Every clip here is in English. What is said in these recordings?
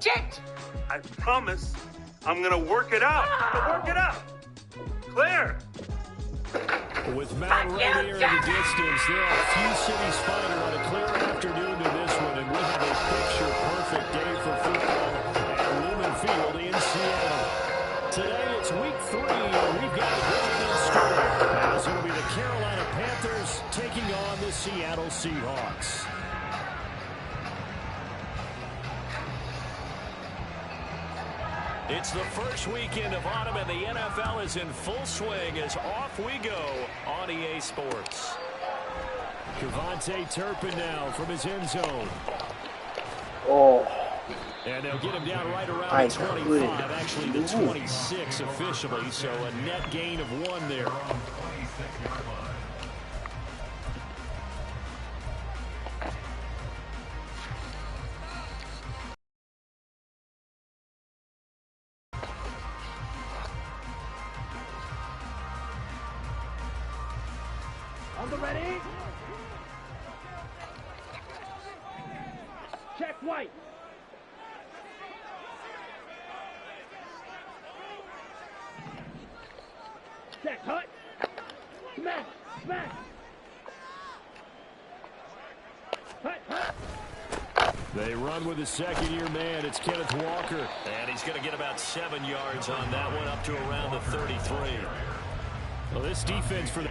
Shit! I promise I'm gonna work it out. Work it out. Clear. With Mount Rainier in the distance, there are few cities fighting on a clear afternoon to this one, and we have a picture-perfect day for football at Lumen Field in Seattle. Today it's week 3, and we've got a great in store. As it'll be the Carolina Panthers taking on the Seattle Seahawks. It's the first weekend of autumn, and the NFL is in full swing as off we go on EA Sports. Kevontae Turpin now from his end zone. Oh. And they'll get him down right around the 25, actually the 26 officially, so a net gain of 1 there. On the ready. Check White. Check Hut. Smash. Smash. Hut. Hut. They run with the second-year man. It's Kenneth Walker. And he's going to get about 7 yards on that one, up to around the 33. Well, this defense for the...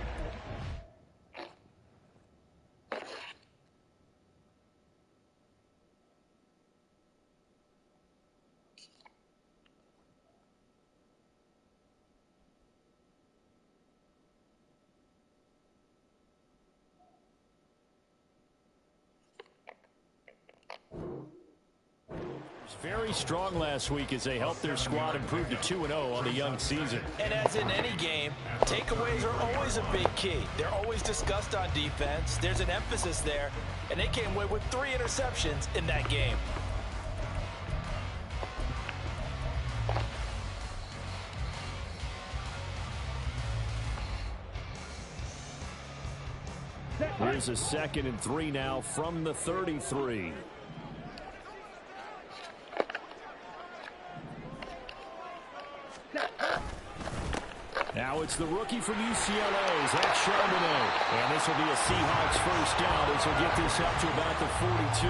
Very strong last week as they helped their squad improve to 2-0 on the young season. And as in any game, takeaways are always a big key. They're always discussed on defense. There's an emphasis there, and they came away with 3 interceptions in that game. Here's a 2nd and 3 now from the 33. Now it's the rookie from UCLA, Zach Charbonnet. And this will be a Seahawks first down as he'll get this up to about the 42.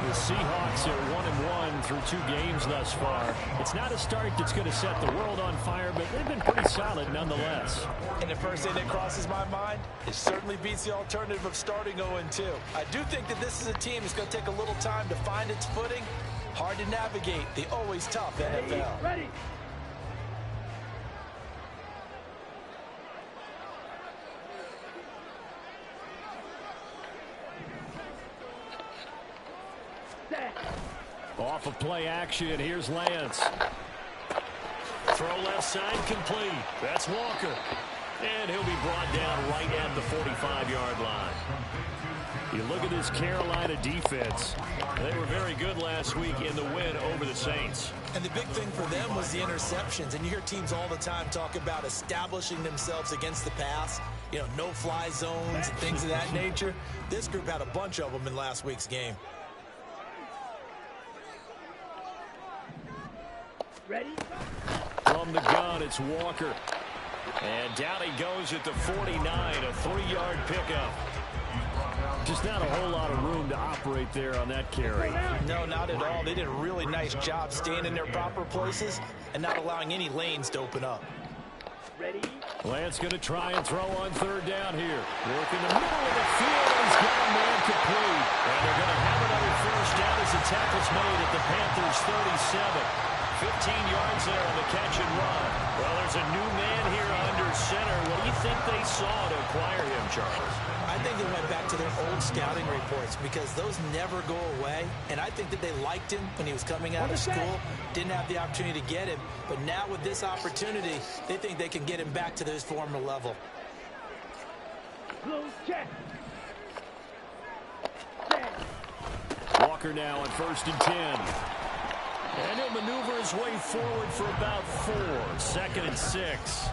The Seahawks are 1-1 through 2 games thus far. It's not a start that's going to set the world on fire, but they've been pretty solid nonetheless. And the first thing that crosses my mind, it certainly beats the alternative of starting 0-2. I do think that this is a team that's going to take a little time to find its footing. Hard to navigate the always tough NFL. Ready. Off of play action, here's Lance. Throw left side complete. That's Walker. And he'll be brought down right at the 45-yard line. You look at this Carolina defense. They were very good last week in the win over the Saints. And the big thing for them was the interceptions. And you hear teams all the time talk about establishing themselves against the pass. You know, no-fly zones and things of that nature. This group had a bunch of them in last week's game. Ready? From the gun, it's Walker. And down he goes at the 49, a 3-yard pickup. Just not a whole lot of room to operate there on that carry. No, not at all. They did a really nice job staying in their proper places and not allowing any lanes to open up. Ready? Lance going to try and throw on 3rd down here. Work in the middle of the field. He's got a man complete. And they're going to have another first down as the tackle's made at the Panthers' 37. 15 yards there on the catch and run. Well, there's a new man here under center. What do you think they saw to acquire him, Charles? I think they went back to their old scouting reports because those never go away. And I think that they liked him when he was coming out of school. Didn't have the opportunity to get him. But now with this opportunity, they think they can get him back to his former level. Close check. Walker now on 1st and 10. And he'll maneuver his way forward for about 4. 2nd and 6.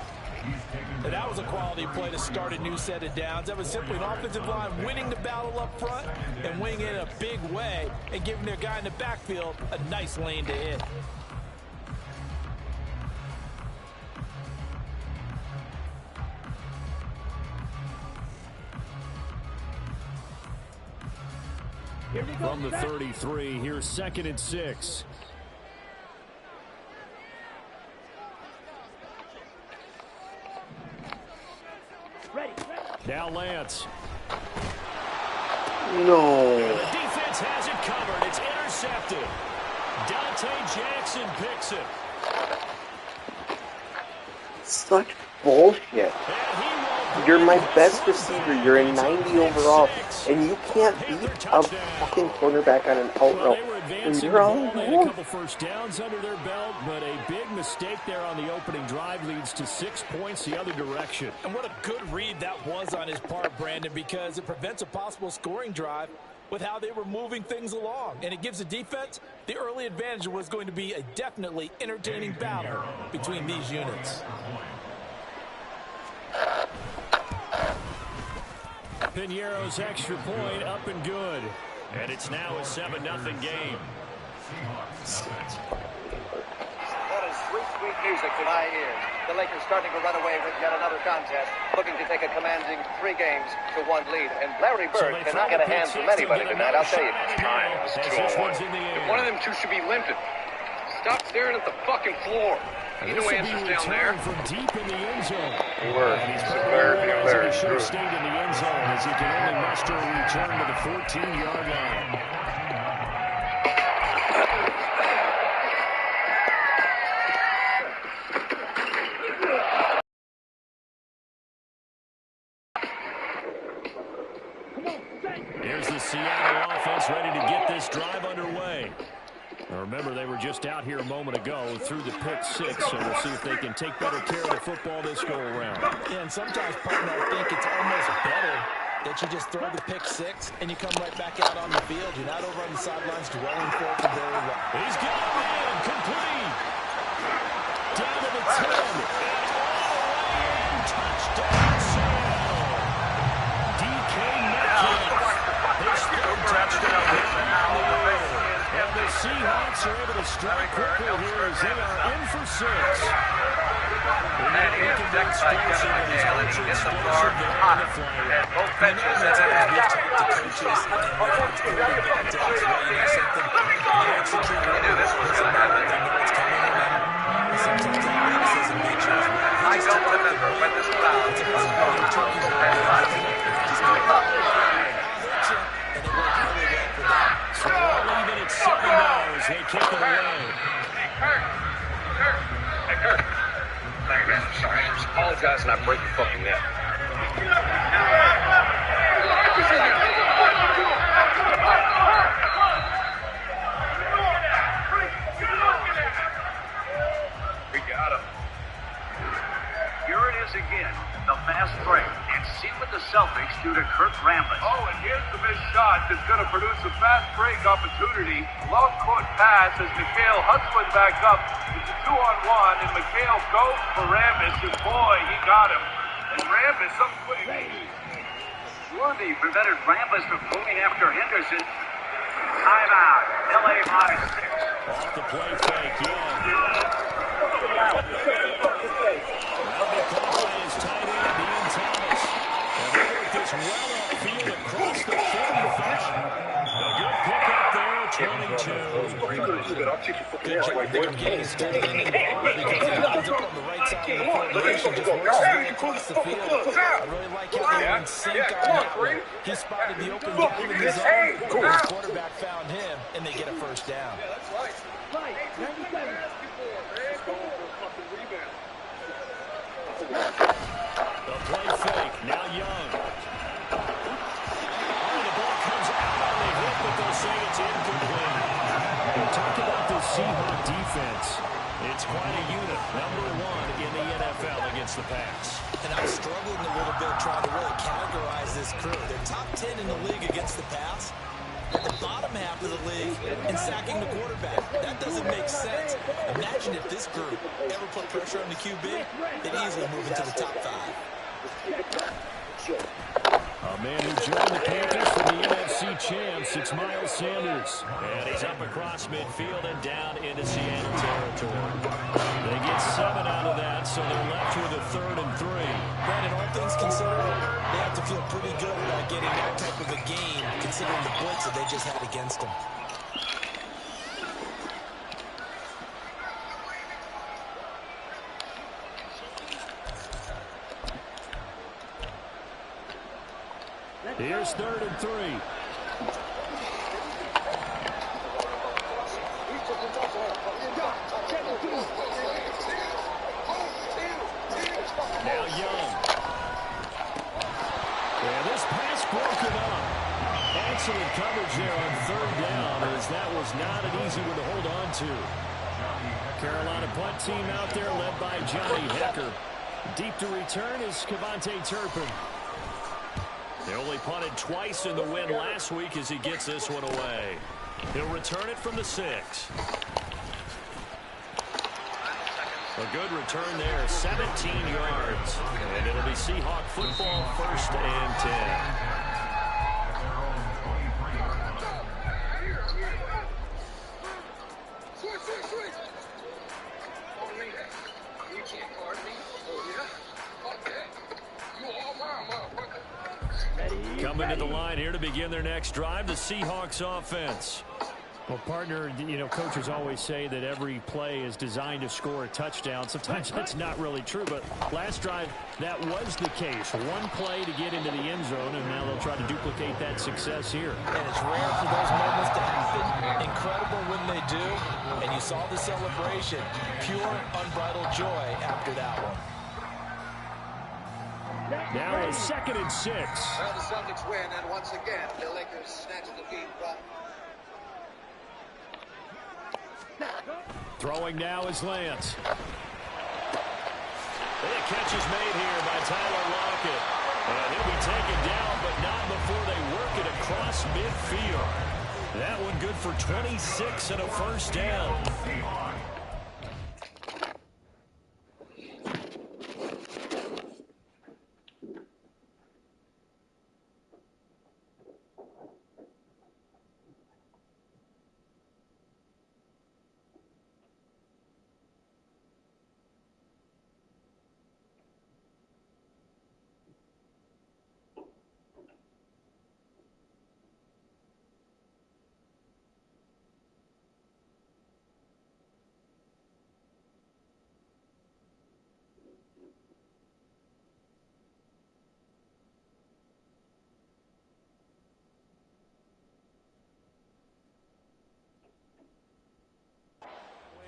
And that was a quality play to start a new set of downs. That was simply an offensive line winning the battle up front and winning it in a big way and giving their guy in the backfield a nice lane to hit. From the 33, here's 2nd and 6. Ready. Now Lance. No. The defense has it covered. It's intercepted. Dante Jackson picks it. Such bullshit. You're my best receiver. You're a 90 overall, and you can't beat a fucking cornerback on an out route. And you're all a alone. couple first downs under their belt, but a big mistake there on the opening drive leads to 6 points the other direction. And what a good read that was on his part, Brandon, because it prevents a possible scoring drive with how they were moving things along. And it gives the defense the early advantage. Was going to be a definitely entertaining battle between these units. Piñeiro's extra point up and good. And it's now a 7-0 game. That is sweet music to my ears. The Lakers starting to run away with yet another contest, looking to take a commanding 3-1 lead. And Larry Bird cannot get a hand from anybody tonight, I'll tell you. Time is 2-on-1. One of them two should be limping. Stop staring at the fucking floor. Ain't no answers down there. From deep in the end zone. He's very Should true. have stayed in the end zone as he can only muster a return to the 14-yard line. Here's the Seattle offense ready to get this drive underway. Now remember, they were just out here a moment ago through the pick 6, so we'll see if they can take better care of the football this go-around. Yeah, and sometimes, partner, I think it's almost better that you just throw the pick 6 and you come right back out on the field. You're not over on the sidelines dwelling for it very well. He's got it in, complete. Down to the 10, and all the way in, touchdown, Seattle. DK Metcalf, his third touchdown in the air. And the Seahawks are able to strike quickly here as they are in for 6. And he is decked by Kevin McHale, and he gets the bar hot. And both benches have had it. He knew this was going to happen. I don't remember when this crowd was going So they'll leave it at 7 now as they kick it away. Hey, Kurt. Thank you, man. Sorry. Just apologize and I break your fucking neck. We got him. Here it is again, the fast break. And see what the Celtics do to Kurt Rambis. Oh, and here's the missed shot that's going to produce a fast break opportunity. Long court pass as Mikhail hustling back up. It's a 2-on-1, and Mikhail goes for Rambis, and boy, he got him. And Rambis up quick. Worthy prevented Rambis from moving after Henderson. Timeout. LA minus 6. Off the play fake, Young. His tight end, Ian Thomas. And they work this well upfield across the 45. A good pickup there, 22. Good job there getting his tight end involved because he lines up on the right side of the formation, just works his way across the field. I really like how they were in sync on that one. He spotted the open guy in the zone. His quarterback found him, and they get a first down. Right, 97. The play fake, now Young. Oh, the ball comes out on the hit, but they'll say it's incomplete. Talk about this Seahawks defense. It's quite a unit, #1 in the NFL against the pass. And I'm struggling a little bit trying to really categorize this crew. They're top 10 in the league against the pass. At the bottom bottom half of the league in sacking the quarterback. That doesn't make sense. Imagine if this group ever put pressure on the QB, they'd easily move into the top 5. A man who joined the Panthers from the NFC champs, it's Miles Sanders. And he's up across midfield and down into Seattle territory. They get 7 out of that, so they're left with a 3rd and 3. Brandon, all things considered, they have to feel pretty good about getting that type of a game, considering the blitz that they just had against them. Here's 3rd and 3. Now Young. And this pass broken up. Excellent coverage there on 3rd down, as that was not an easy one to hold on to. Carolina punt team out there led by Johnny Hecker. Deep to return is Kevontae Turpin. They only punted twice in the win last week as he gets this one away. He'll return it from the 6. A good return there, 17 yards. And it'll be Seahawk football, 1st and 10. Coming to the line here to begin their next drive, the Seahawks offense. Well, partner, you know, coaches always say that every play is designed to score a touchdown. Sometimes that's not really true, but last drive, that was the case. One play to get into the end zone, and now they'll try to duplicate that success here. And it's rare for those moments to happen. Incredible when they do. And you saw the celebration. Pure, unbridled joy after that one. Now a 2nd and 6. Well, the Celtics win, and once again, the Lakers snatch the lead from. Throwing now is Lance. And a catch is made here by Tyler Lockett. And he'll be taken down, but not before they work it across midfield. That one good for 26 and a 1st down.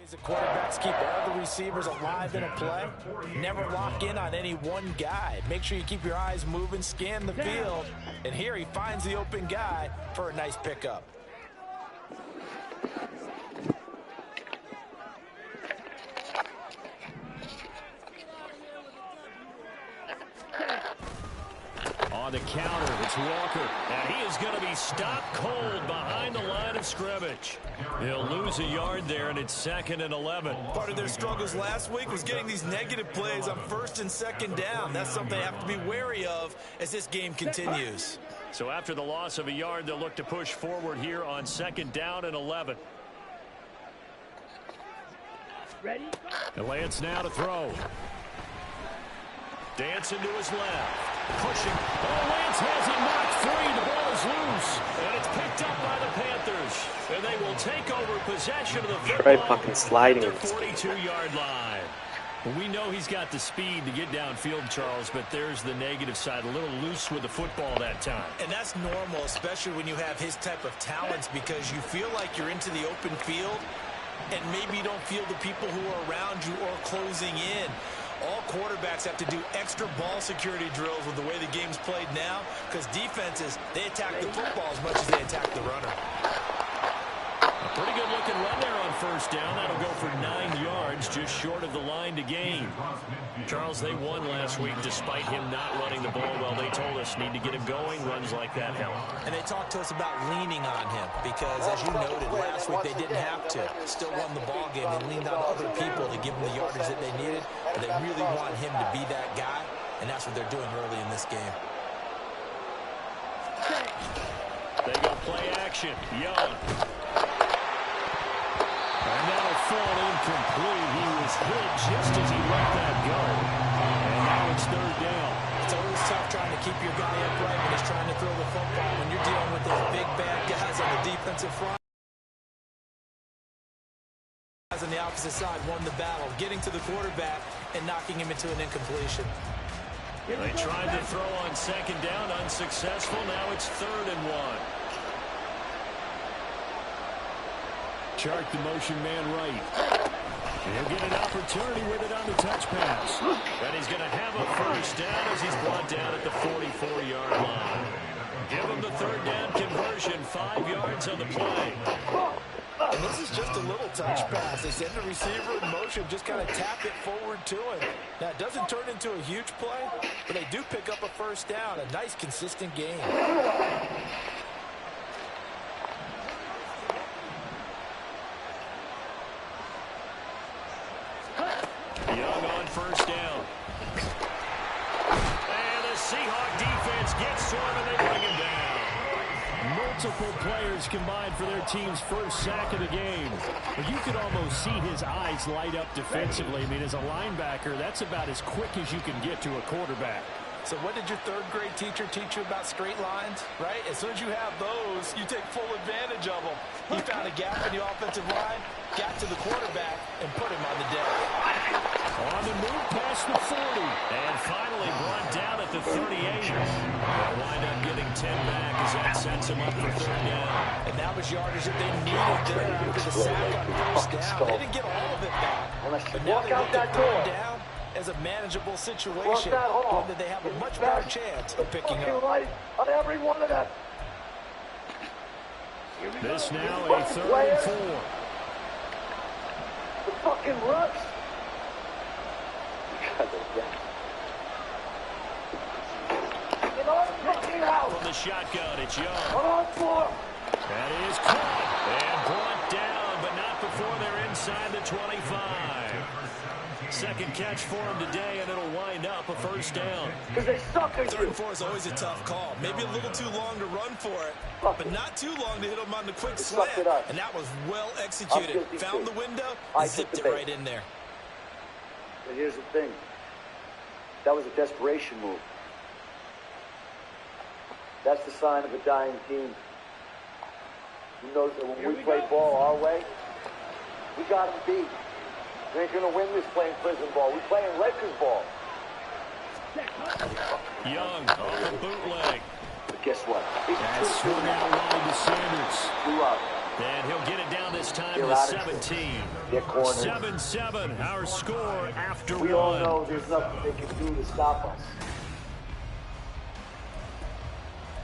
The quarterbacks keep all the receivers alive in a play. Never lock in on any one guy. Make sure you keep your eyes moving, scan the field. And here he finds the open guy for a nice pickup. On the counter, it's Walker. And he is going to be stopped cold behind the line of scrimmage. He'll lose a yard there, and it's 2nd and 11. Part of their struggles last week was getting these negative plays on 1st and 2nd down. That's something they have to be wary of as this game continues. So after the loss of a yard, they'll look to push forward here on 2nd down and 11. Ready? And Lance now to throw. Dancing to his left. Pushing. Oh, Lance has it knocked free. The ball is loose. And it's picked up by the Panthers. And they will take over possession of the football. Try fucking sliding at the 42-yard line. Well, we know he's got the speed to get downfield, Charles, but there's the negative side. A little loose with the football that time. And that's normal, especially when you have his type of talents, because you feel like you're into the open field and maybe you don't feel the people who are around you or closing in. All quarterbacks have to do extra ball security drills with the way the game's played now, because defenses, they attack the football as much as they attack the runner. A pretty good looking run there on 1st first down. That'll go for 9 yards, just short of the line to gain. Charles, they won last week despite him not running the ball well. They told us need to get him going. Runs like that help. And they talked to us about leaning on him because, as you noted, last week they didn't have to. Still won the ball game. They leaned on other people to give them the yardage that they needed. But they really want him to be that guy, and that's what they're doing early in this game. They go play action. Young. And that'll fall incomplete. He was hit just as he let that go. And now it's third down. It's always tough trying to keep your guy upright when he's trying to throw the football. When you're dealing with those big, bad guys on the defensive front. Guys on the opposite side won the battle, getting to the quarterback and knocking him into an incompletion. They tried to throw on second down, unsuccessful. Now it's 3rd and 1. Chart the motion man right. He'll get an opportunity with it on the touch pass. And he's going to have a first down as he's brought down at the 44-yard line. Give him the 3rd down conversion, 5 yards on the play. And this is just a little touch pass. They send the receiver in motion, just kind of tap it forward to him. Now, it doesn't turn into a huge play, but they do pick up a first down. A nice, consistent game. Young on first down. And the Seahawk defense gets to him, and they bring him down. Multiple players combined for their team's first sack of the game. But you could almost see his eyes light up defensively. I mean, as a linebacker, that's about as quick as you can get to a quarterback. So what did your 3rd grade teacher teach you about straight lines, right? As soon as you have those, you take full advantage of them. He found a gap in the offensive line, got to the quarterback, and put him on the deck. On the move past the 40. And finally brought down at the 38. They'll wind up getting 10 back as that sets him up for 3rd down. And that was yardage that they needed there after the sack on first down. They didn't get all of it back. But now they look at 3rd down as a manageable situation, one that they have a much better chance of picking up. On every one of them. This now a 3rd and 4. The fucking rush. From the shotgun, it's Young. That is caught and brought down, but not before they're inside the 25. Second catch for him today, and it'll wind up a first down. 3rd and 4 is always a tough call. Maybe a little too long to run for it, but not too long to hit him on the quick slant. And that was well executed. Found the window and zipped it right in there. But here's the thing. That was a desperation move. That's the sign of a dying team. You know that when we play ball our way, we got them beat. We ain't gonna win this playing prison ball. We playing Lakers ball. Young on the bootleg. But guess what? That's swung out wide to Sanders. 2 out. And he'll get it down this time to 17. 7-7, our score after we 1. all know there's nothing they can do to stop us.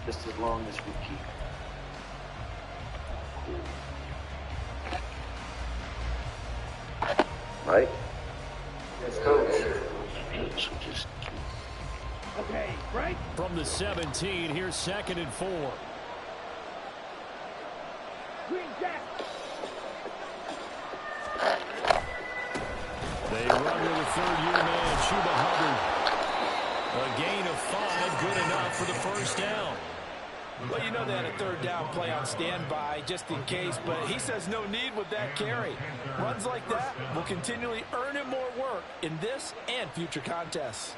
Just as long as we keep cool. Right? Yes, coach. Okay, break. From the 17, here's 2nd and 4. Green Jack. They run with a 3rd-year man, Chuba Hubbard. A gain of 5, good enough for the first down. Well, you know they had a 3rd down play on standby just in case, but he says no need with that carry. Runs like that will continually earn him more work in this and future contests.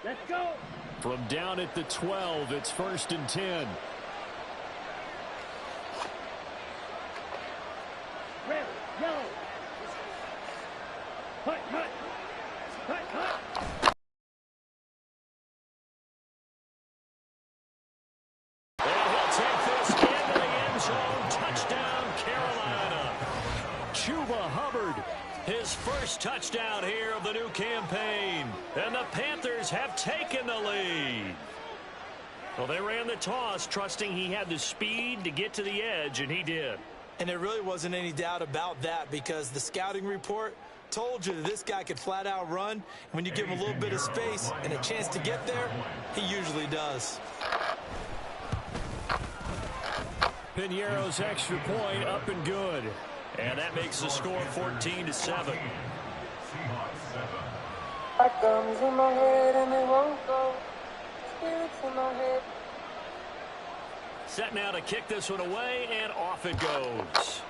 Let's go. From down at the 12, it's 1st and 10. Red, yellow. Hut, hut. Hut, hut. And he'll take this into the end zone. Touchdown, Carolina. Chuba Hubbard, his first first touchdown here of the new campaign. And the Panthers have taken the lead. Well, they ran the toss, trusting he had the speed to get to the edge, and he did. And there really wasn't any doubt about that because the scouting report told you that this guy could flat out run. When you give him a little bit of space and a chance to get there, he usually does. Piñeiro's extra point up and good. And that makes the score 14-7. Atoms in my head and they won't go. Spirits in my head. Set now to kick this one away, and off it goes.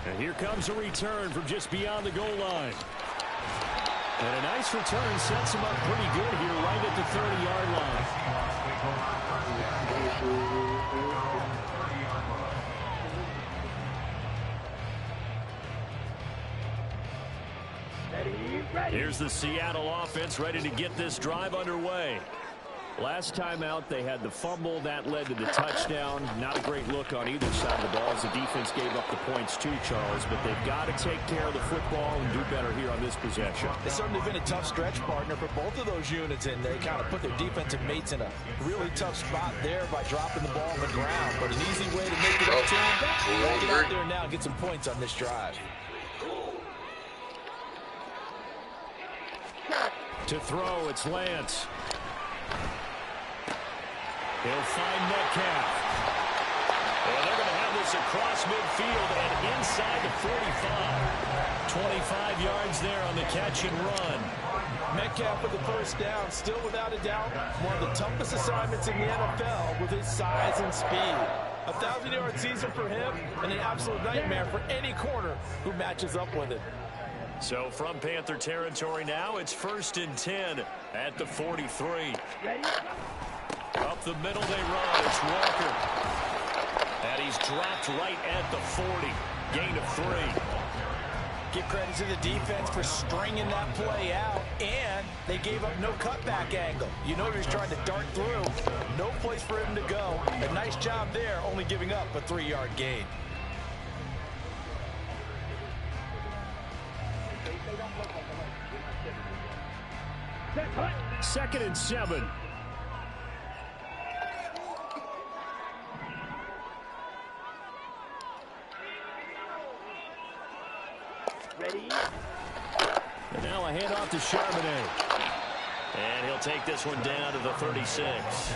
And here comes a return from just beyond the goal line. And a nice return sets him up pretty good here right at the 30-yard line. Here's the Seattle offense ready to get this drive underway. Last time out, they had the fumble. That led to the touchdown. Not a great look on either side of the ball as the defense gave up the points too, Charles. But they've got to take care of the football and do better here on this possession. It's certainly been a tough stretch, partner, for both of those units, and they kind of put their defensive mates in a really tough spot there by dropping the ball on the ground. But an easy way to make it up to them, get out there now and get some points on this drive. To throw, it's Lance. He'll find Metcalf. And they're going to have this across midfield and inside the 45. 25 yards there on the catch and run. Metcalf with the first down, still without a doubt, one of the toughest assignments in the NFL with his size and speed. A 1,000-yard season for him and an absolute nightmare for any corner who matches up with it. So from Panther territory now, it's 1st and 10 at the 43. Up the middle they run. It's Walker. And he's dropped right at the 40. Gain of 3. Give credit to the defense for stringing that play out, and they gave up no cutback angle. You know he was trying to dart through. No place for him to go. A nice job there, only giving up a 3-yard gain. Second and 7. Ready? And now a handoff to Charbonnet. And he'll take this one down to the 36.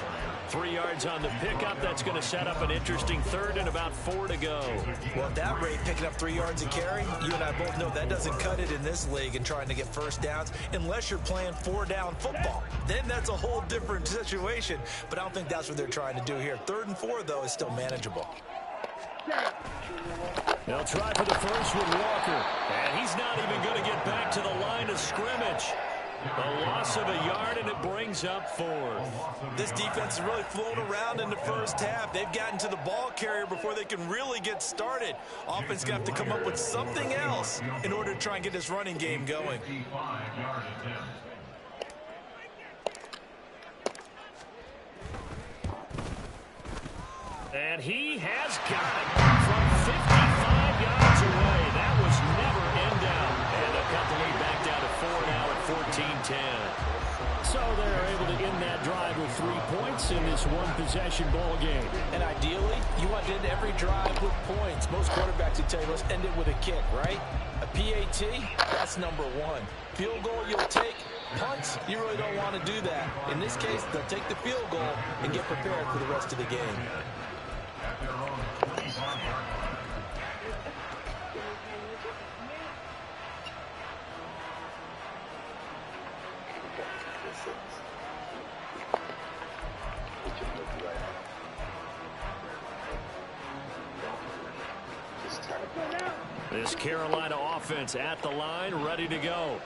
3 yards on the pickup. That's going to set up an interesting third and about 4 to go. Well, at that rate, picking up 3 yards a carry, you and I both know that doesn't cut it in this league and trying to get first downs unless you're playing 4-down football. Then that's a whole different situation. But I don't think that's what they're trying to do here. 3rd and 4, though, is still manageable. They'll try for the first with Walker. And he's not even going to get back to the line of scrimmage. A loss of a yard, and it brings up 4th. This defense has really flown around in the first half. They've gotten to the ball carrier before they can really get started. Offense going to have to come up with something else in order to try and get this running game going. And he has got it from 55 yards away. That was never in doubt. And they'll cut the lead back down to 4 now at 14-10. So they're able to end that drive with 3 points in this one-possession ball game. And ideally, you want to end every drive with points. Most quarterbacks would tell you, let's end it with a kick, right? A PAT, that's number 1. Field goal you'll take. Punts, you really don't want to do that. In this case, they'll take the field goal and get prepared for the rest of the game. This Carolina offense at the line, ready to go.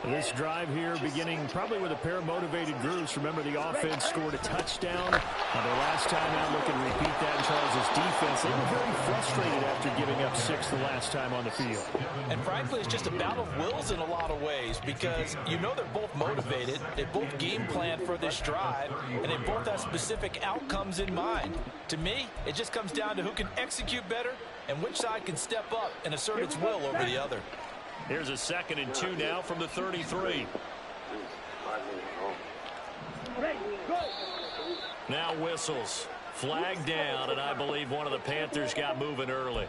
This drive here beginning probably with a pair of motivated groups. Remember, the offense scored a touchdown. Their last time out, looking to repeat that in Charles' defense. They were very frustrated after giving up 6 the last time on the field. And frankly, it's just a battle of wills in a lot of ways because you know they're both motivated. They both game plan for this drive, and they both have specific outcomes in mind. To me, it just comes down to who can execute better and which side can step up and assert its will over the other. Here's a 2nd and 2 now from the 33. Now whistles. Flag down, and I believe one of the Panthers got moving early.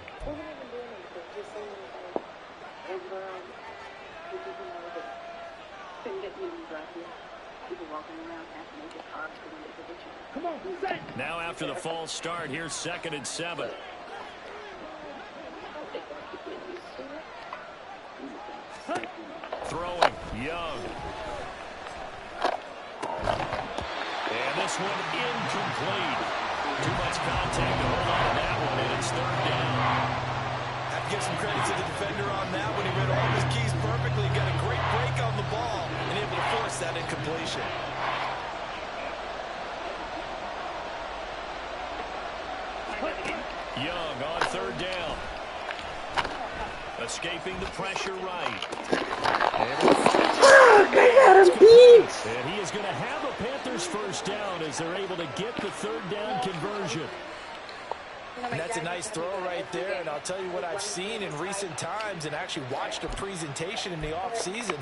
Now after the false start, here's 2nd and 7. Throwing, Young. And this one incomplete. Too much contact to hold on to that one, and it's 3rd down. Have to give some credit to the defender on that one. He read all of his keys perfectly, got a great break on the ball, and able to force that incompletion. Young on 3rd down. Escaping the pressure right. And he is going to have a Panthers 1st down as they're able to get the 3rd down conversion. And that's a nice throw right there, and I'll tell you what I've seen in recent times and actually watched a presentation in the offseason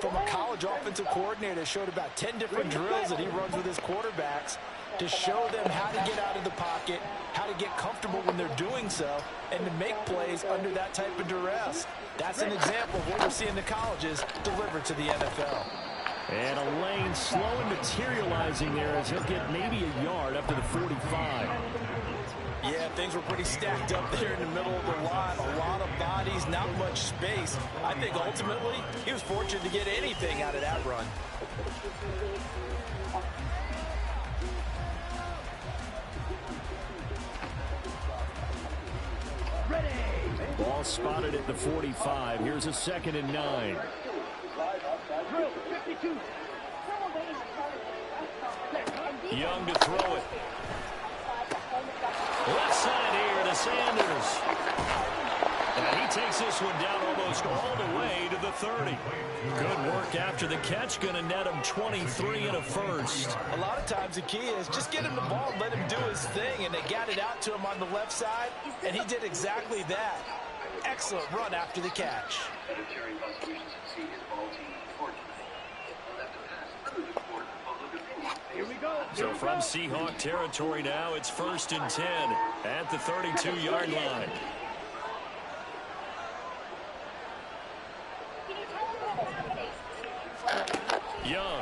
from a college offensive coordinator that showed about 10 different drills that he runs with his quarterbacks to show them how to get out of the pocket, how to get comfortable when they're doing so, and to make plays under that type of duress. That's an example of what we're seeing the colleges deliver to the NFL. And a lane slow and materializing there as he'll get maybe a yard up to the 45. Yeah, things were pretty stacked up there in the middle of the lot. A lot of bodies, not much space. I think ultimately he was fortunate to get anything out of that run. Ball spotted at the 45. Here's a 2nd and 9. Young to throw it. Left side here to Sanders. And he takes this one down almost all the way to the 30. Good work after the catch. Going to net him 23 and a 1st. A lot of times the key is just get him the ball, let him do his thing, and they got it out to him on the left side, and he did exactly that. Excellent run after the catch. Here we go. So from Seahawk territory now, it's 1st and 10 at the 32-yard line. Young.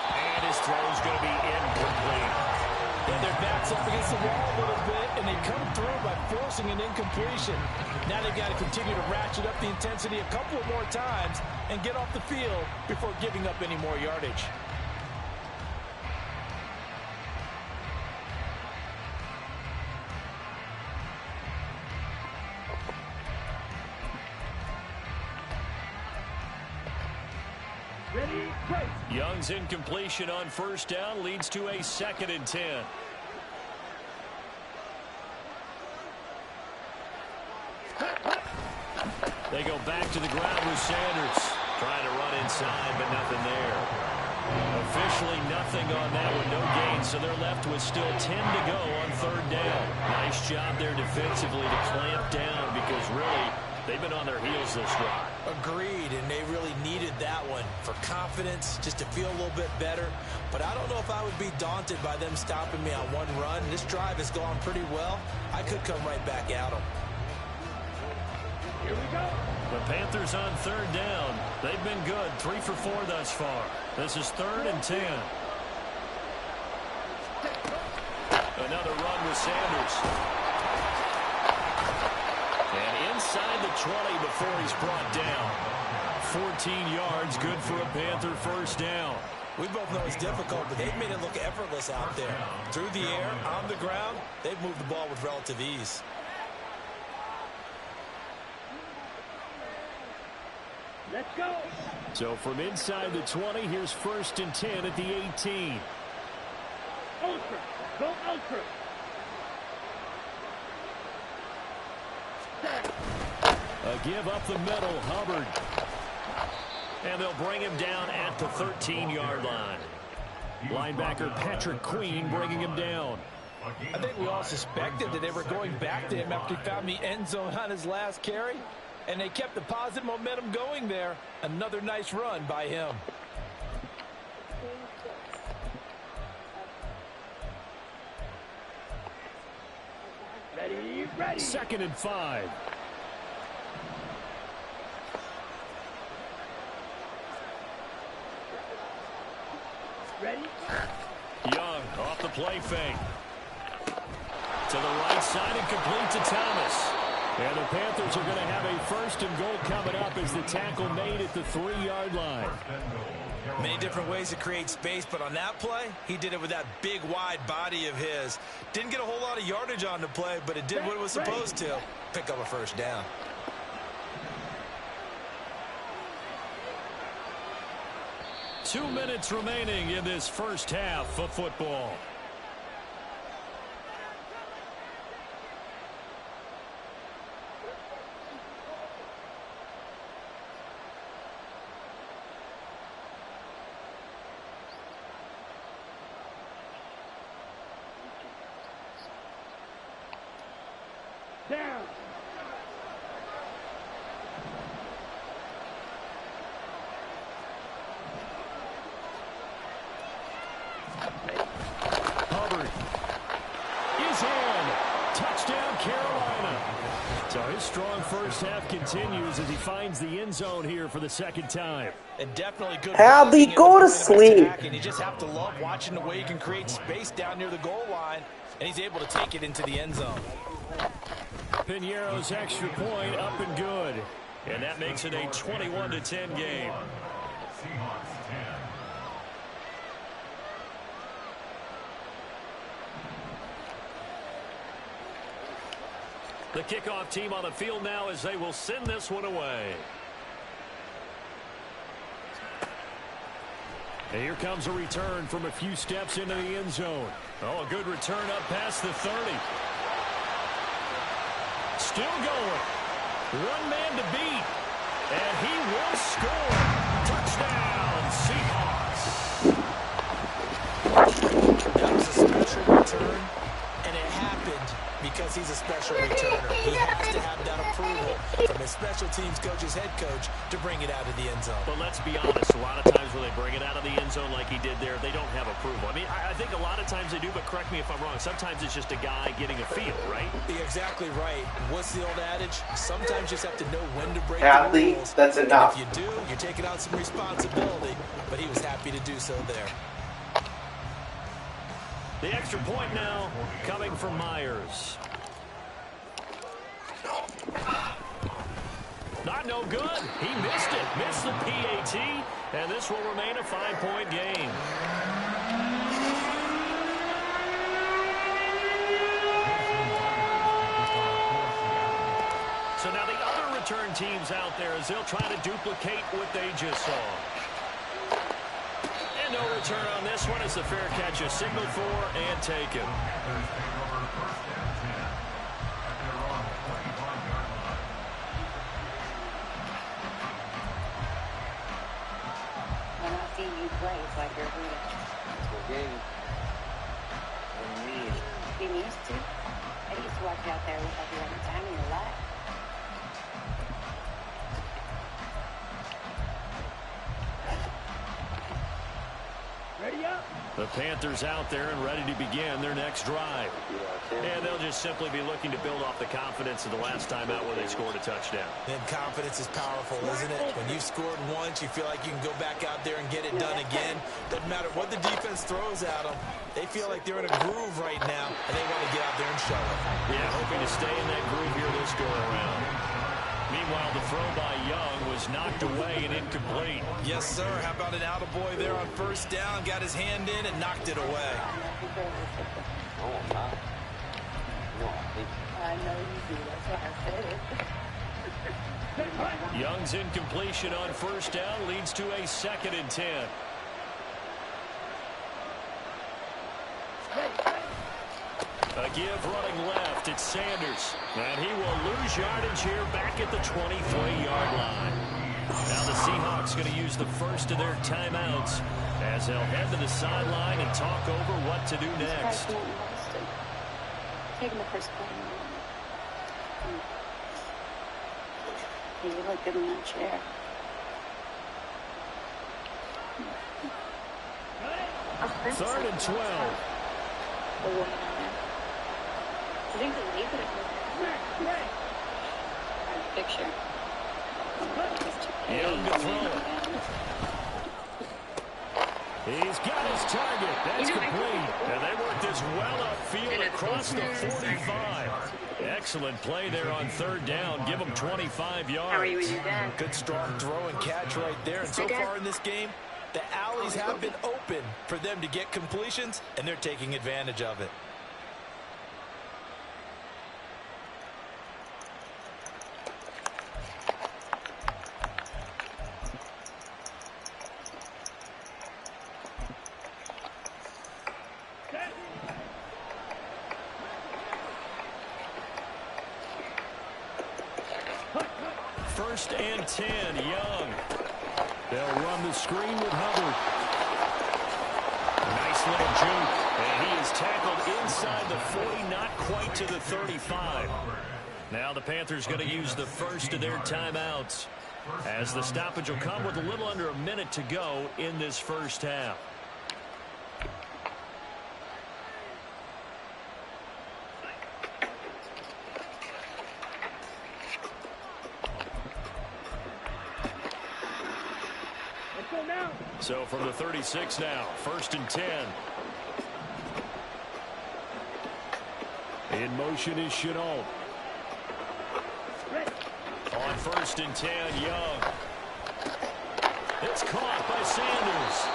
And his throw's going to be incomplete. And their backs up against the wall a little bit, and they come through by forcing an incompletion. Now they've got to continue to ratchet up the intensity a couple of more times and get off the field before giving up any more yardage. Ready, play. Young's incompletion on 1st down leads to a 2nd and 10. They go back to the ground with Sanders. Trying to run inside, but nothing there. Officially nothing on that one, no gain, so they're left with still 10 to go on 3rd down. Nice job there defensively to clamp down because really they've been on their heels this drive. Agreed, and they really needed that one for confidence, just to feel a little bit better. But I don't know if I would be daunted by them stopping me on one run. This drive has gone pretty well. I could come right back at them. Here we go. The Panthers on 3rd down. They've been good, 3 for 4 thus far. This is 3rd and 10. Another run with Sanders. And inside the 20 before he's brought down. 14 yards, good for a Panther 1st down. We both know it's difficult, but they've made it look effortless out there. Through the air, on the ground, they've moved the ball with relative ease. Let's go. So from inside the 20, here's 1st and 10 at the 18. Ultra. Go ultra. A give up the middle, Hubbard. And they'll bring him down at the 13-yard line. Linebacker Patrick Queen bringing him down. I think we all suspected that they were going back to him after he found the end zone on his last carry, and they kept the positive momentum going there. Another nice run by him. Ready. 2nd and 5. Ready. Young off the play fake. To the right side and complete to Thomas. And the Panthers are going to have a 1st and goal coming up as the tackle made at the 3-yard line. Many different ways to create space, but on that play, he did it with that big, wide body of his. Didn't get a whole lot of yardage on the play, but it did what it was supposed to. Pick up a 1st down. Two minutes remaining in this first half of football. Down. Hubbard is in. Touchdown, Carolina. So his strong first half continues as he finds the end zone here for the 2nd time. And definitely good. Hadley, go to sleep. And you just have to love watching the way he can create space down near the goal line, and he's able to take it into the end zone. Piñeiro's extra point up and good. And that makes it a 21-10 game. The kickoff team on the field now as they will send this one away. And here comes a return from a few steps into the end zone. Oh, a good return up past the 30. Still going. One man to beat. And he will score. Touchdown, Seahawks. That was a special return, and it happened because he's a special returner. He has to have that approval from his special teams coach's head coach to bring it out of the end zone. But let's be honest, a lot of times when they bring it out of the end zone like he did there, they don't have approval. I mean, I think a lot of times they do, but correct me if I'm wrong. Sometimes it's just a guy getting a feel, right? You're exactly right. What's the old adage? Sometimes you just have to know when to break Hadley, the rules. that's enough. And if you do, you're taking on some responsibility, but he was happy to do so there. The extra point now coming from Myers. Not no good. He missed it. Missed the PAT. And this will remain a 5-point game. So now the other return teams out there as they'll try to duplicate what they just saw. And no return on this one as the fair catch is signaled for and taken. When I see you play, it's like you're good. Game. Been used to. I used to watch out there with like every time in your life. Ready up. The Panthers out there and ready to begin their next drive. And they'll just simply be looking to build off the confidence of the last time out where they scored a touchdown. And confidence is powerful, isn't it? When you've scored once, you feel like you can go back out there and get it done again. Doesn't matter what the defense throws at them. They feel like they're in a groove right now, and they want to get out there and show it. Yeah, hoping to stay in that groove here this go-around. Meanwhile, the throw by Young was knocked away and incomplete. Yes, sir. How about an attaboy there on 1st down? Got his hand in and knocked it away. I know you do. That's why I said it. Young's incompletion on 1st down leads to a 2nd and 10. A give running left, it's Sanders. And he will lose yardage here back at the 23-yard line. Now the Seahawks going to use the first of their timeouts as they'll head to the sideline and talk over what to do next. Taking the first play. Hey, you look good in that chair. 3rd and 12. I think they leave it at picture. Young to throw. He's got his target. That's complete. And they work this well upfield across the 45. Excellent play there on 3rd down. Give them 25 yards. How are you and your dad? Good strong throw and catch right there. And so far in this game, the alleys have been open for them to get completions, and they're taking advantage of it. First and 10, Young. They'll run the screen with Hubbard. Nice little juke. And he is tackled inside the 40, not quite to the 35. Now the Panthers going to use the first of their timeouts, as the stoppage will come with a little under a minute to go in this first half. So from the 36 now, 1st and 10. In motion is Chenault. On 1st and 10, Young. It's caught by Sanders.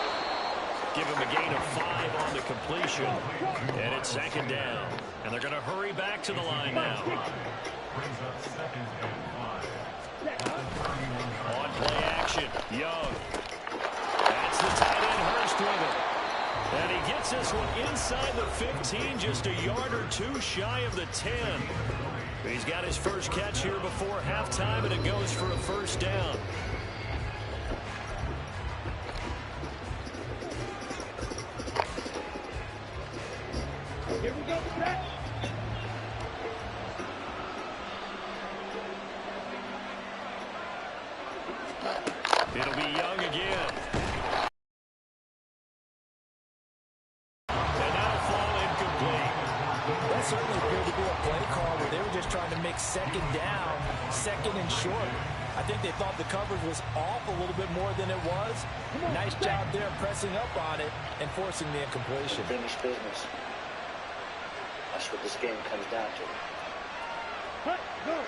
Give him a gain of 5 on the completion. And it's 2nd down. And they're going to hurry back to the line now. On play action, Young. The tight end Hurst with it. And he gets this one inside the 15, just a yard or 2 shy of the 10. He's got his first catch here before halftime, and it goes for a 1st down. Here we go, Brett. It'll be Young again. Certainly appeared to be a play call where they were just trying to make 2nd down, 2nd and short. I think they thought the coverage was off a little bit more than it was. Nice job there pressing up on it and forcing the incompletion. Finish business. That's what this game comes down to. You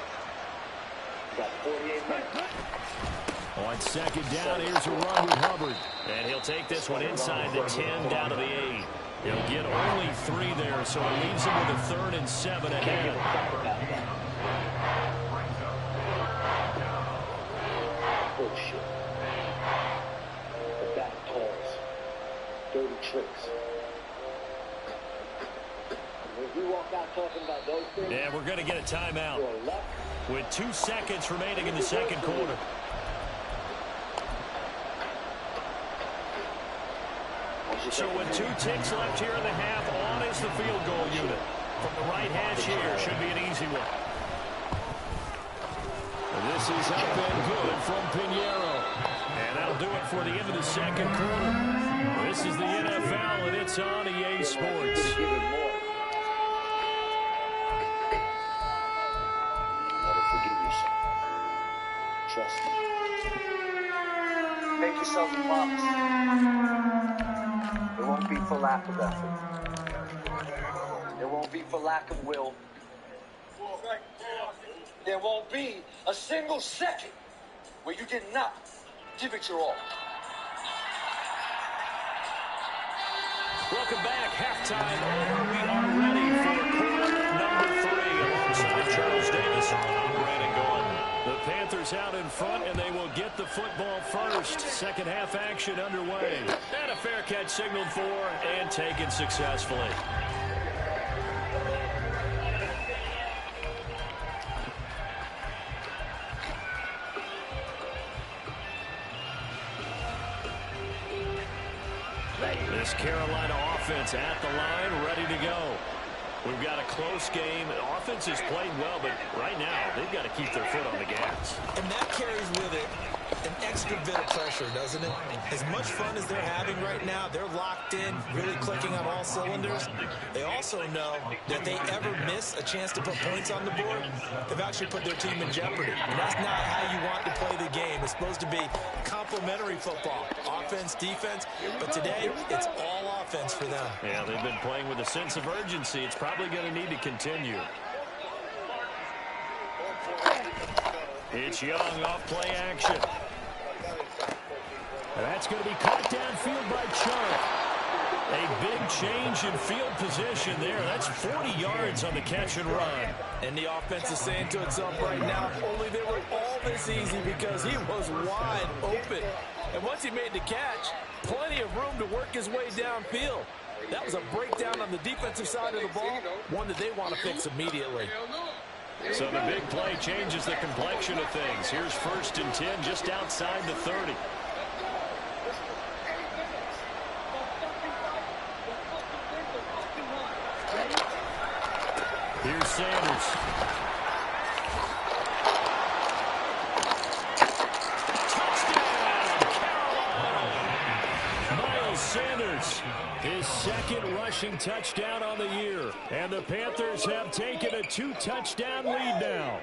got 48 minutes. On 2nd down, here's a run with Hubbard. And he'll take this one inside the 10 down to the 8. He'll get only 3 there, so it leaves him with a 3rd and 7 ahead. Bullshit. The back calls. Dirty tricks. If we walk out talking about those things... Yeah, we're going to get a timeout with 2 seconds remaining in the 2nd quarter. So with 2 ticks left here in the half, on is the field goal unit. From the right hash here, should be an easy one. This is up and good from Pinheiro. And that'll do it for the end of the 2nd quarter. This is the NFL, and it's on EA Sports. Never forgive yourself. Trust me. Make yourself a promise. It won't be for lack of effort. It won't be for lack of will. There won't be a single second where you did not give it your all. Welcome back. Halftime. We are ready for quarter number 3. Alongside Charles Davis, I'm Brandon Gordon. The Panthers out in front, and they will get the football first. 2nd half action underway. And a fair catch signaled for and taken successfully. This Carolina offense at the line, ready to go. We've got a close game. Offense is playing well, but right now they've got to keep their foot on the gas. And that carries with it an extra bit of pressure, doesn't it? As much fun as they're having right now, they're locked in, really clicking on all cylinders. They also know that they ever miss a chance to put points on the board, they've actually put their team in jeopardy. And that's not how you want to play the game. It's supposed to be complementary football, offense, defense, but today it's all offense for them. Yeah, they've been playing with a sense of urgency. It's probably going to need to continue. It's Young off play action. And that's going to be caught downfield by Chubb. A big change in field position there. That's 40 yards on the catch and run. And the offense is saying to itself right now, only they were all this easy because he was wide open. And once he made the catch, plenty of room to work his way downfield. That was a breakdown on the defensive side of the ball, one that they want to fix immediately. So the big play changes the complexion of things. Here's 1st and 10 just outside the 30. Here's Sanders. Touchdown, Carolina! Miles Sanders, his 2nd rushing touchdown on the year. And the Panthers have taken a 2-touchdown lead now.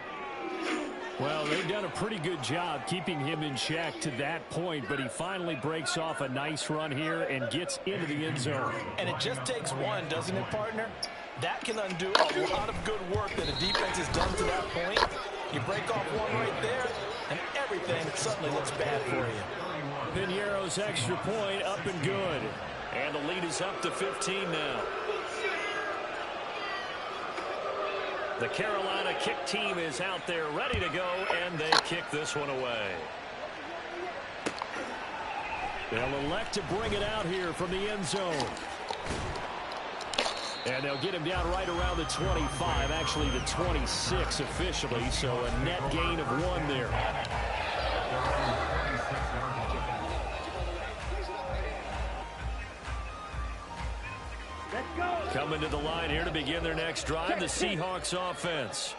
Well, they've done a pretty good job keeping him in check to that point, but he finally breaks off a nice run here and gets into the end zone. And it just takes one, doesn't it, partner? That can undo a lot of good work that a defense has done to that point. You break off one right there, and everything suddenly looks bad for you. Piñeiro's extra point up and good. And the lead is up to 15 now. The Carolina kick team is out there ready to go, and they kick this one away. They'll elect to bring it out here from the end zone. And they'll get him down right around the 25, actually the 26 officially, so a net gain of 1 there. Coming to the line here to begin their next drive, the Seahawks offense.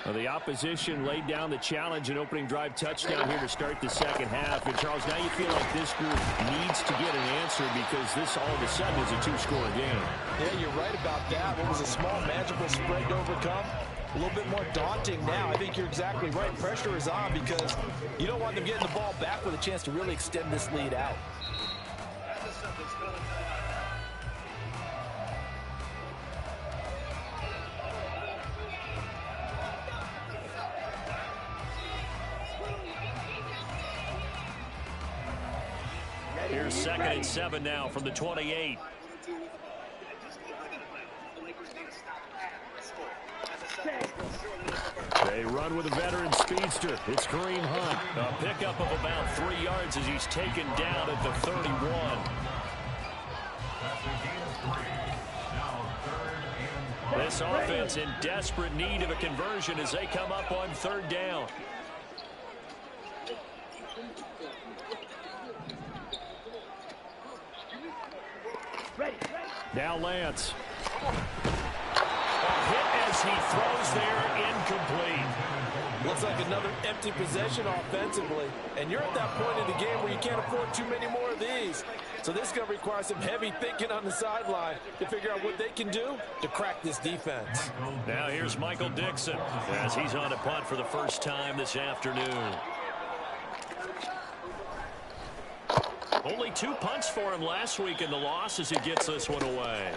Well, the opposition laid down the challenge and opening drive touchdown here to start the second half. And, Charles, now you feel like this group needs to get an answer because this all of a sudden is a 2-score game. Yeah, you're right about that. What was a small, magical spread to overcome? A little bit more daunting now. I think you're exactly right. Pressure is on because you don't want them getting the ball back with a chance to really extend this lead out. Here's 2nd and 7 now from the 28. They run with a veteran speedster. It's Kareem Hunt. A pickup of about 3 yards as he's taken down at the 31. This offense in desperate need of a conversion as they come up on 3rd down. Now Lance. A hit as he throws there, incomplete. Looks like another empty possession offensively. And you're at that point in the game where you can't afford too many more of these. So this is going to require some heavy thinking on the sideline to figure out what they can do to crack this defense. Now here's Michael Dixon as he's on a punt for the first time this afternoon. Only 2 punts for him last week in the loss as he gets this one away.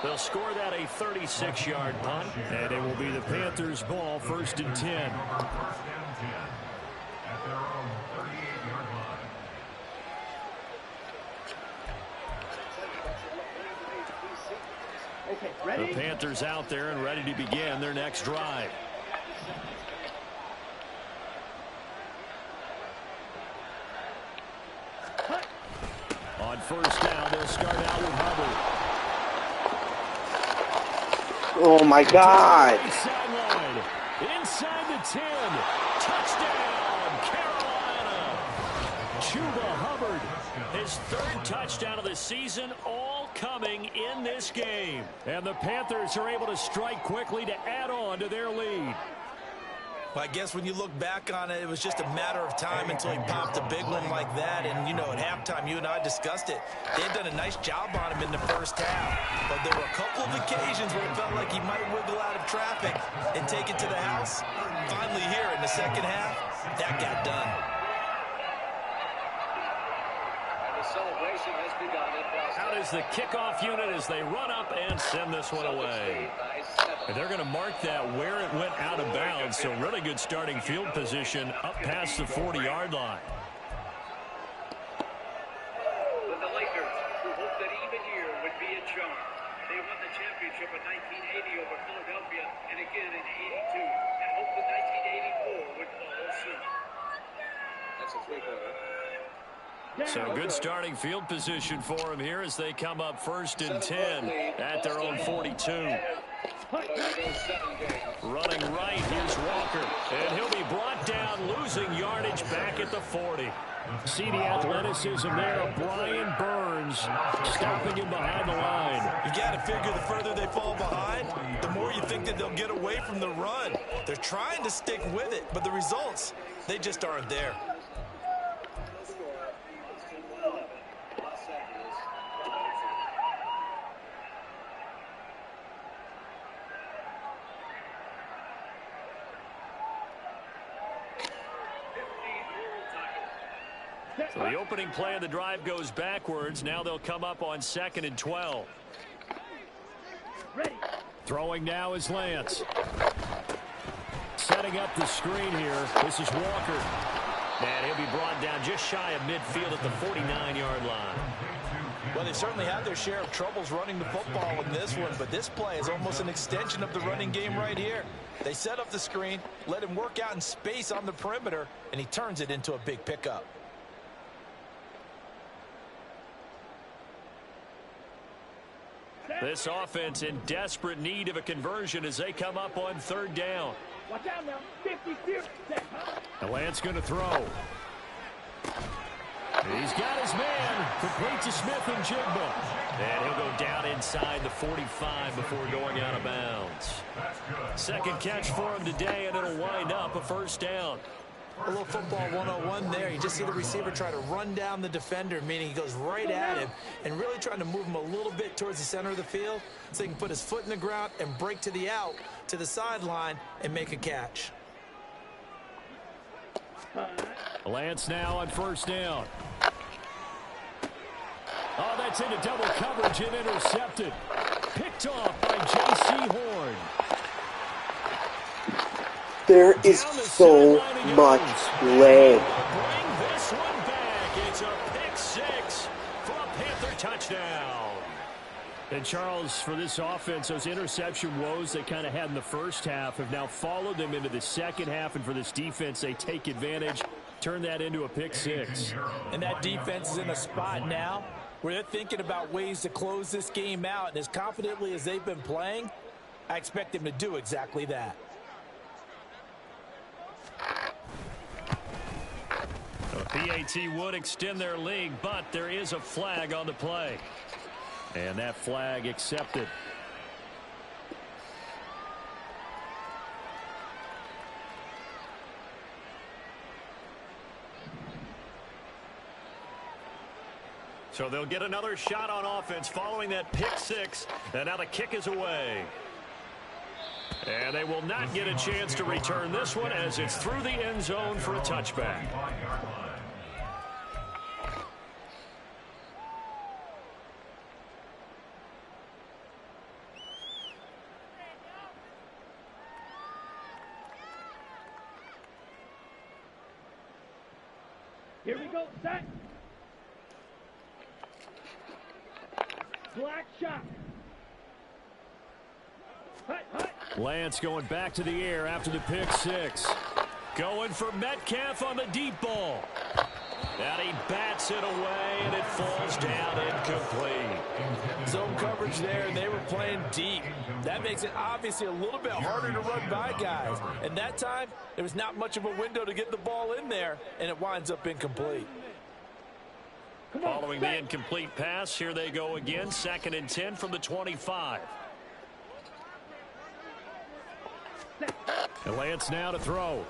They'll score that a 36-yard punt, and it will be the Panthers' ball, 1st and 10. Okay, ready? The Panthers out there and ready to begin their next drive. On 1st down, they'll start out with Hubbard. Oh, my God. Sideline. Inside the 10. Touchdown, Carolina. Chuba Hubbard, his third touchdown of the season, all coming in this game. And the Panthers are able to strike quickly to add on to their lead. Well, I guess when you look back on it, it was just a matter of time until he popped a big one like that. And, you know, at halftime, you and I discussed it. They had done a nice job on him in the first half. But there were a couple of occasions where it felt like he might wiggle out of traffic and take it to the house. Finally here in the second half, that got done. And the celebration has begun in Boston. Out is the kickoff unit as they run up and send this one away. And they're going to mark that where it went out of bounds, so really good starting field position up past the 40-yard line. But the Lakers, who hoped that even year would be a charm. They won the championship in 1980 over Philadelphia and again in 82, and hoped that 1984 would follow soon. That's a three-quarter. So good starting field position for them here as they come up 1st and 10 at their own 42. Running right, here's Walker. And he'll be brought down, losing yardage back at the 40. See the athleticism there of Brian Burns stopping him behind the line. You got to figure the further they fall behind, the more you think that they'll get away from the run. They're trying to stick with it, but the results, they just aren't there. So the opening play of the drive goes backwards. Now they'll come up on 2nd and 12. Ready. Throwing now is Lance. Setting up the screen here. This is Walker. And he'll be brought down just shy of midfield at the 49-yard line. Well, they certainly had their share of troubles running the football in this one, but this play is almost an extension of the running game right here. They set up the screen, let him work out in space on the perimeter, and he turns it into a big pickup. This offense in desperate need of a conversion as they come up on 3rd down. Watch out now. 50-50. And Lance going to throw. He's got his man. Complete to Smith and Jigba. And he'll go down inside the 45 before going out of bounds. Second catch for him today, and it'll wind up a 1st down. A little football 101 there. You just see the receiver try to run down the defender, meaning he goes right at him and really trying to move him a little bit towards the center of the field so he can put his foot in the ground and break to the out, to the sideline, and make a catch. Lance now on 1st down. Oh, that's into double coverage and intercepted. Picked off by J.C. Horn. There is so much leg. Bring this one back. It's a pick 6 for a Panther touchdown. And Charles, for this offense, those interception woes they kind of had in the first half have now followed them into the second half. And for this defense, they take advantage, turn that into a pick 6. And that defense is in a spot now where they're thinking about ways to close this game out. And as confidently as they've been playing, I expect them to do exactly that. PAT would extend their lead, but there is a flag on the play. And that flag accepted. So they'll get another shot on offense following that pick 6. And now the kick is away. And they will not get a chance to return this one as it's through the end zone for a touchback. Here we go, set. Black shot. Lance going back to the air after the pick 6. Going for Metcalf on the deep ball. And he bats it away, and it falls down incomplete. Zone coverage there, and they were playing deep. That makes it obviously a little bit harder to run by guys. And that time, there was not much of a window to get the ball in there, and it winds up incomplete. Following the incomplete pass, here they go again. 2nd and 10 from the 25. And Lance now to throw.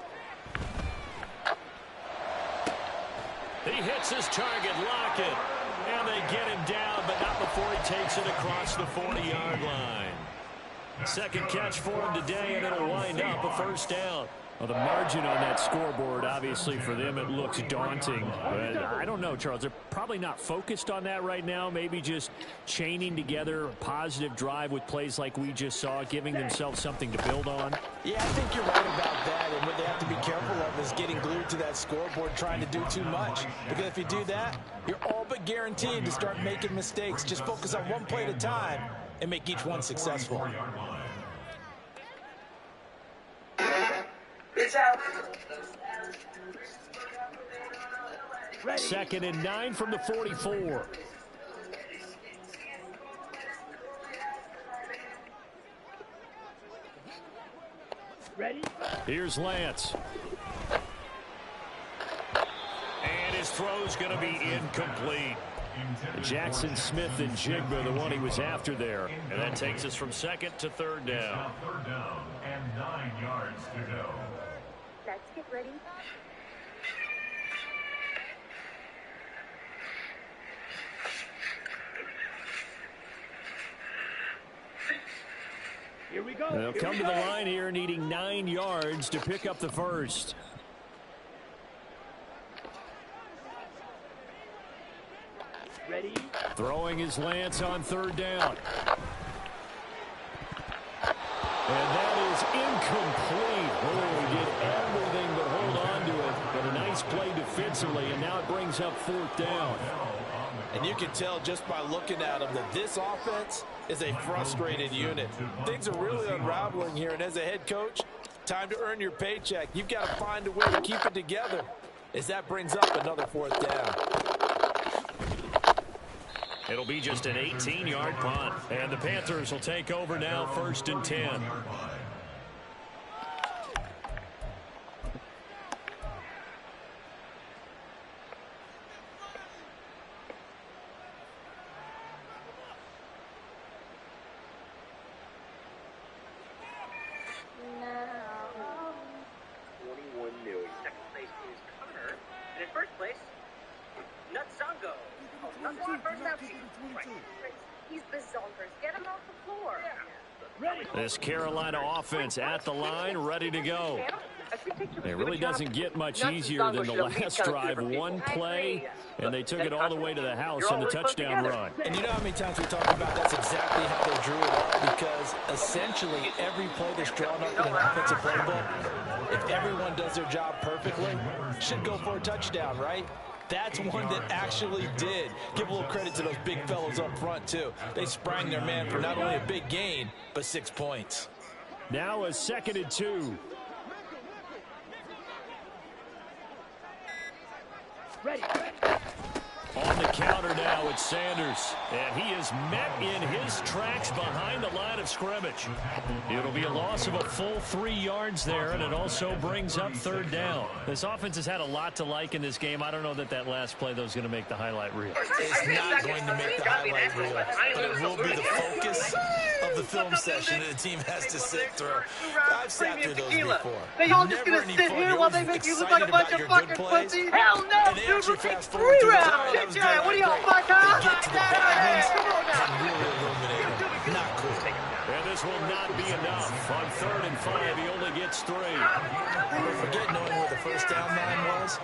He hits his target, Lockett. And they get him down, but not before he takes it across the 40-yard line. 2nd catch for him today, and it'll wind up a 1st down. Well, the margin on that scoreboard, obviously, for them, it looks daunting. But I don't know, Charles. They're probably not focused on that right now. Maybe just chaining together a positive drive with plays like we just saw, giving themselves something to build on. Yeah, I think you're right about that. And what they have to be careful of is getting glued to that scoreboard, trying to do too much. Because if you do that, you're all but guaranteed to start making mistakes. Just focus on one play at a time and make each one successful. It's out. 2nd and 9 from the 44. Ready? Here's Lance. And his throw's going to be incomplete. Jackson Smith and Jigba, the one he was after there. And that takes us from 2nd to 3rd down. 3rd down and 9 yards to go. Let's get ready. Here we go. They'll come to the line here needing 9 yards to pick up the 1st. Ready? Throwing his Lance on 3rd down. And that is incomplete. Oh, he did everything but hold on to it. But a nice play defensively, and now it brings up 4th down. And you can tell just by looking at them that this offense is a frustrated unit. Things are really unraveling here, and as a head coach, time to earn your paycheck. You've got to find a way to keep it together as that brings up another 4th down. It'll be just an 18-yard punt. And the Panthers will take over now, 1st and 10. This Carolina offense at the line, ready to go. It really doesn't get much easier than the last drive. One play, and they took it all the way to the house on the touchdown run. And you know how many times we talk about that's exactly how they drew it up, because essentially every play that's drawn up in an offensive playbook, if everyone does their job perfectly, should go for a touchdown, right? That's one that actually did. Give a little credit to those big fellows up front, too. They sprang their man for not only a big gain, but 6 points. Now a 2nd and 2. Ready. On the counter now, it's Sanders. And he is met in his tracks behind the line of scrimmage. It'll be a loss of a full 3 yards there, and it also brings up 3rd down. This offense has had a lot to like in this game. I don't know that that last play, though, is going to make the highlight reel. It's not going to make the highlight reel, but it will be the focus of the film session that the team has to sit through. I've sat through those before. They all just gonna sit here while they make you look like a bunch of fucking pussies? Hell no, dude, we'll take 3 rounds. What do y'all fuck up? Not cool. And this will not be enough. On 3rd and 5, he only gets 3. Forget knowing where the 1st down line was.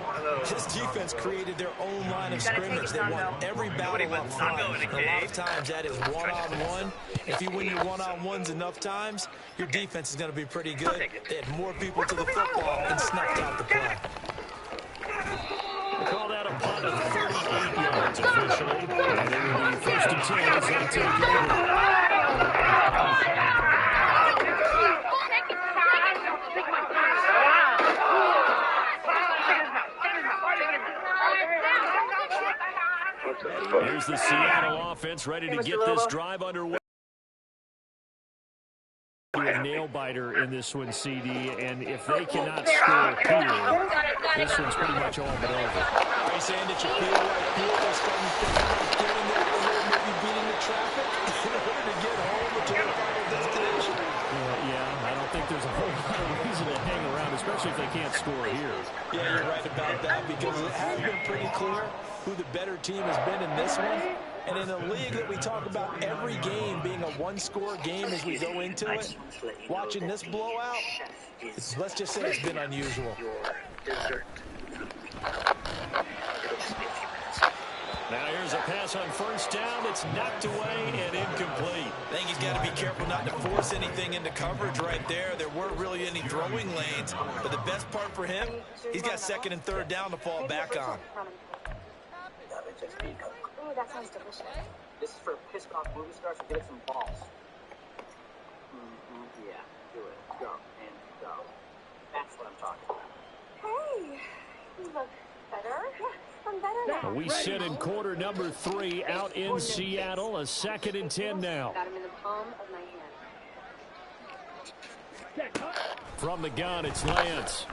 This defense created their own line of scrimmage. They won every battle up front. And a lot of times that is one-on-one. If you win your one-on-ones enough times, your defense is going to be pretty good. They had more people to the football and snuffed out the play. They call that a punt of 38 yards officially. And it will be 1st and 10 as they take over. Here's the Seattle offense ready to get this drive underway. A nail biter. fighter in this one, CD, and if they cannot score here, this one's pretty much all but over. Are you saying that you feel like they're starting to think about getting out of here, maybe beating the traffic in order to get home or to their final destination? Yeah, I don't think there's a whole lot of reason to hang around, especially if they can't score here. Yeah, you're right about that, because it has been pretty clear who the better team has been in this one. And in a league that we talk about every game being a one-score game as we go into it, watching this blowout, let's just say it's been unusual. Now here's a pass on first down. It's knocked away and incomplete. I think he's got to be careful not to force anything into coverage right there. There weren't really any throwing lanes, but the best part for him, he's got second and third down to fall back on. Ooh, that sounds delicious. This is for pissed off movie stars who get some balls. Yeah, do it. Go and go. That's what I'm talking about. Hey, you look better. I'm better now. We sit in quarter number 3 out in Seattle. A 2nd and 10 now. Got him in the palm of my hand. From the gun, it's Lance.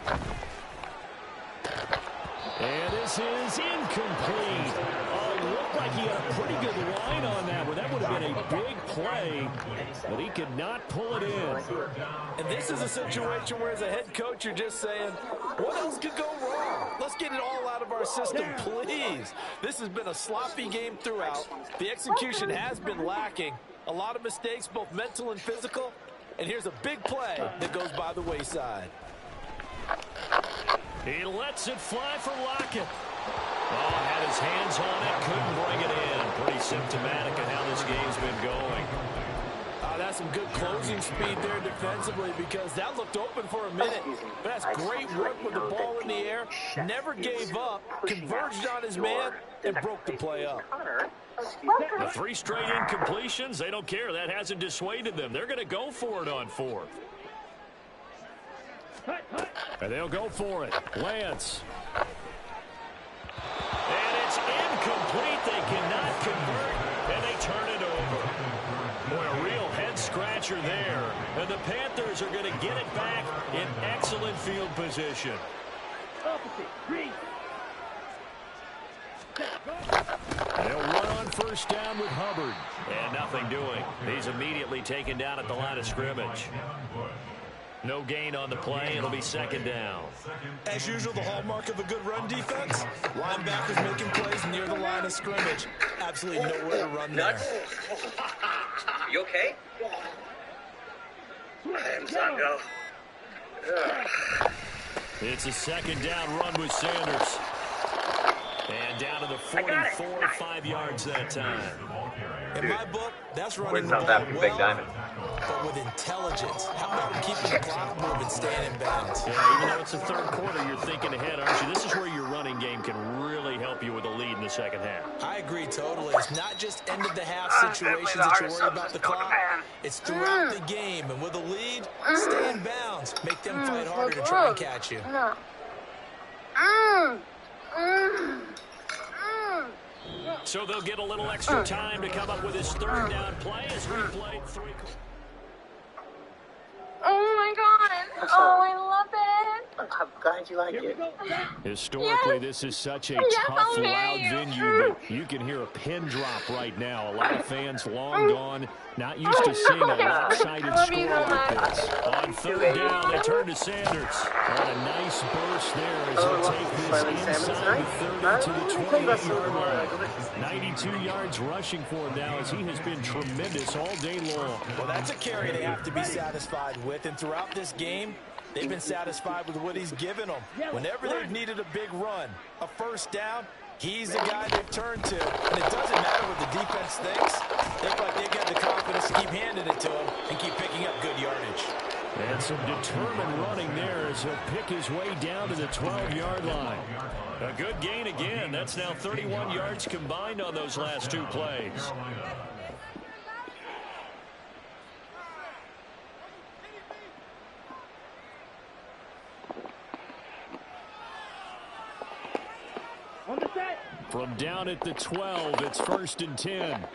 And this is incomplete. Oh, looked like he had a pretty good line on that one. That would have been a big play, but he could not pull it in. And this is a situation where as a head coach, you're just saying, what else could go wrong? Let's get it all out of our system, please. This has been a sloppy game throughout. The execution has been lacking. A lot of mistakes, both mental and physical. And here's a big play that goes by the wayside. He lets it fly for Lockett. Oh, had his hands on it, couldn't bring it in. Pretty symptomatic of how this game's been going. That's some good closing speed there defensively, because that looked open for a minute. But that's great work with the ball in the air. Never gave up, converged on his man, and broke the play up. The 3 straight incompletions, they don't care. That hasn't dissuaded them. They're going to go for it on 4th. And they'll go for it. Lance. And it's incomplete. They cannot convert, and they turn it over. Boy, a real head-scratcher there. And the Panthers are going to get it back in excellent field position. They'll run on first down with Hubbard. And nothing doing. He's immediately taken down at the line of scrimmage. No gain on the play. It'll be 2nd down. As usual, the hallmark of a good run defense. Linebackers making plays near the line of scrimmage. Absolutely nowhere to run there. You okay? I am Zongo. It's a 2nd down run with Sanders. And down to the 44, 5 yards that time. In my book, that's running the ball well, but with intelligence. How about keeping the clock moving, staying in bounds? Yeah, even though it's the 3rd quarter, you're thinking ahead, aren't you? This is where your running game can really help you with a lead in the 2nd half. I agree totally. It's not just end-of-the-half situations that you worry about the clock. It's throughout the game. And with a lead, stay in bounds. Make them fight harder to try and catch you. So they'll get a little extra time to come up with his 3rd down play as we play 3. Oh, my God. Oh, I love it. I'm glad you like it. Historically, this is such a tough, loud venue, but you can hear a pin drop right now. A lot of fans long gone, not used to seeing a lopsided score like this. On 3rd down, they turn to Sanders. And a nice burst there as he'll take this inside the 30 to the 28-yard line. 92 yards rushing for him now as he has been tremendous all day long. Well, that's a carry they have to be satisfied with, and throughout this game, they've been satisfied with what he's given them. Whenever they've needed a big run, a first down, he's the guy they've turned to. And it doesn't matter what the defense thinks. They look like they've got the confidence to keep handing it to him and keep picking up good yardage. And some determined running there as he'll pick his way down to the 12-yard line. A good gain again. That's now 31 yards combined on those last 2 plays. From down at the 12, it's 1st and 10.